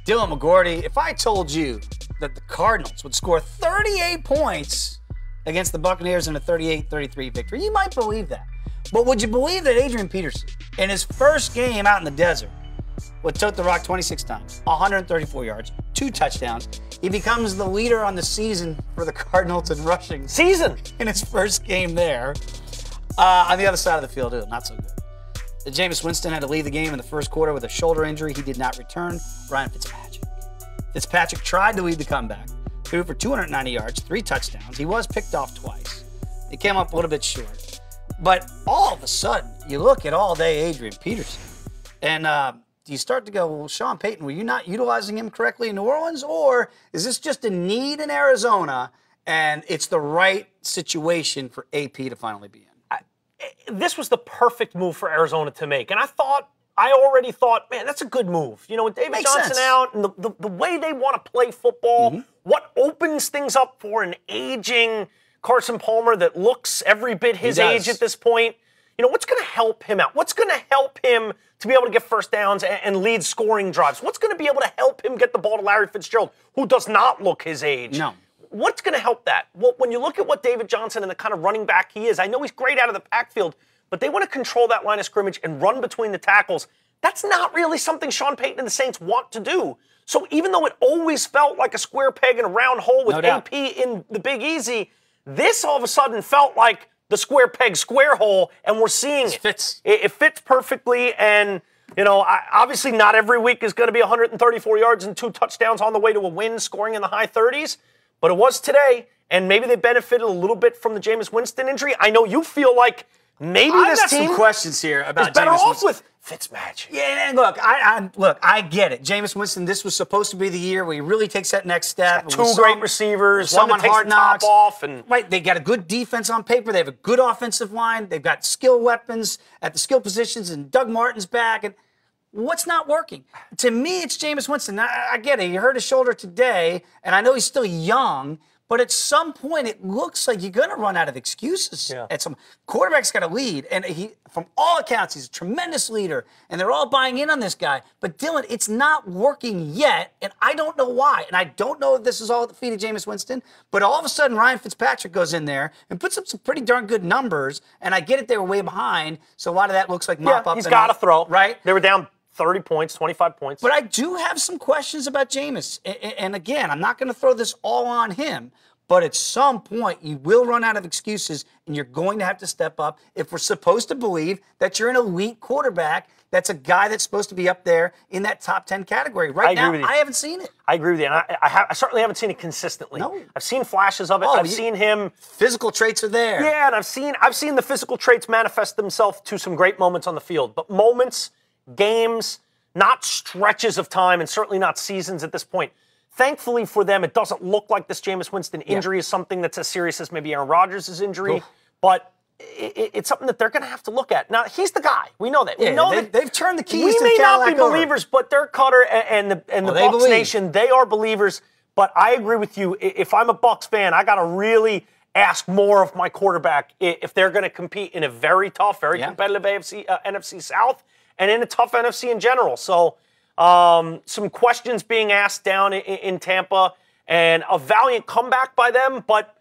Dylan McGordy, if I told you that the Cardinals would score 38 points against the Buccaneers in a 38-33 victory, you might believe that. But would you believe that Adrian Peterson, in his first game out in the desert, would tote the rock 26 times, 134 yards, 2 touchdowns. He becomes the leader on the season for the Cardinals in rushing. Season! In his first game there. On the other side of the field, not so good. Jameis Winston had to leave the game in the first quarter with a shoulder injury. He did not return. Ryan Fitzpatrick tried to lead the comeback. Threw for 290 yards, 3 touchdowns. He was picked off twice. He came up a little bit short. But all of a sudden, you look at all-day Adrian Peterson, and you start to go, well, Sean Payton, were you not utilizing him correctly in New Orleans, or is this just a need in Arizona, and it's the right situation for AP to finally be in? This was the perfect move for Arizona to make, and I already thought, man, that's a good move. You know, with David Johnson out and the way they want to play football, what opens things up for an aging Carson Palmer that looks every bit his age at this point. You know, what's going to help him out? What's going to help him to be able to get first downs and lead scoring drives? What's going to be able to help him get the ball to Larry Fitzgerald, who does not look his age? No. What's going to help that? Well, when you look at what David Johnson and the kind of running back he is, I know he's great out of the backfield, but they want to control that line of scrimmage and run between the tackles. That's not really something Sean Payton and the Saints want to do. So even though it always felt like a square peg in a round hole with AP in the Big Easy, this all of a sudden felt like the square peg, square hole, and we're seeing it. It fits perfectly, and you know, obviously not every week is going to be 134 yards and 2 touchdowns on the way to a win, scoring in the high 30s, but it was today, and maybe they benefited a little bit from the Jameis Winston injury. I know you feel like maybe this team some questions here about is better Jameis off Winston. with Fitzmagic. Yeah, and look, I get it. Jameis Winston, this was supposed to be the year where he really takes that next step. 2 great receivers, one that takes the top off. Right, they got a good defense on paper. They have a good offensive line. They've got skill weapons at the skill positions, and Doug Martin's back. And what's not working? To me, it's Jameis Winston. I get it. He hurt his shoulder today, and I know he's still young, but at some point, it looks like you're going to run out of excuses. Yeah. At some quarterback's got to lead, and he, from all accounts, he's a tremendous leader, and they're all buying in on this guy. But Dylan, it's not working yet, and I don't know why. And I don't know if this is all at the feet of Jameis Winston, but all of a sudden, Ryan Fitzpatrick goes in there and puts up some pretty darn good numbers. And I get it; they were way behind, so a lot of that looks like mop up. He's got to throw. Right? They were down 30 points, 25 points. But I do have some questions about Jameis, and again, I'm not going to throw this all on him. But at some point, you will run out of excuses, and you're going to have to step up if we're supposed to believe that you're an elite quarterback. That's a guy that's supposed to be up there in that top 10 category. Right now, I haven't seen it. I agree with you. And I certainly haven't seen it consistently. No. I've seen flashes of it. I've seen him. Physical traits are there. Yeah, and I've seen the physical traits manifest themselves to some great moments on the field. But moments, games, not stretches of time, and certainly not seasons at this point. Thankfully for them, it doesn't look like this Jameis Winston injury is something that's as serious as maybe Aaron Rodgers' injury, but it's something that they're going to have to look at. Now, he's the guy. We know that. We know that they've turned the keys to We may not be over. believers, but Dirk Cutter and the Bucs Nation, they are believers. But I agree with you. If I'm a Bucs fan, I got to really ask more of my quarterback if they're going to compete in a very tough, very competitive NFC South and in a tough NFC in general. So, some questions being asked down in Tampa, and a valiant comeback by them. But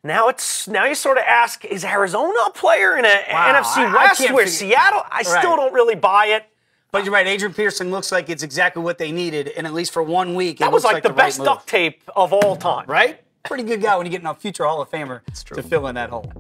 now you sort of ask, is Arizona a player in a NFC West where Seattle? I still don't really buy it. But you're right. Adrian Peterson looks like it's exactly what they needed, and at least for 1 week, that was like the best duct tape of all time. Right? Pretty good guy when you get a future Hall of Famer to fill in that hole.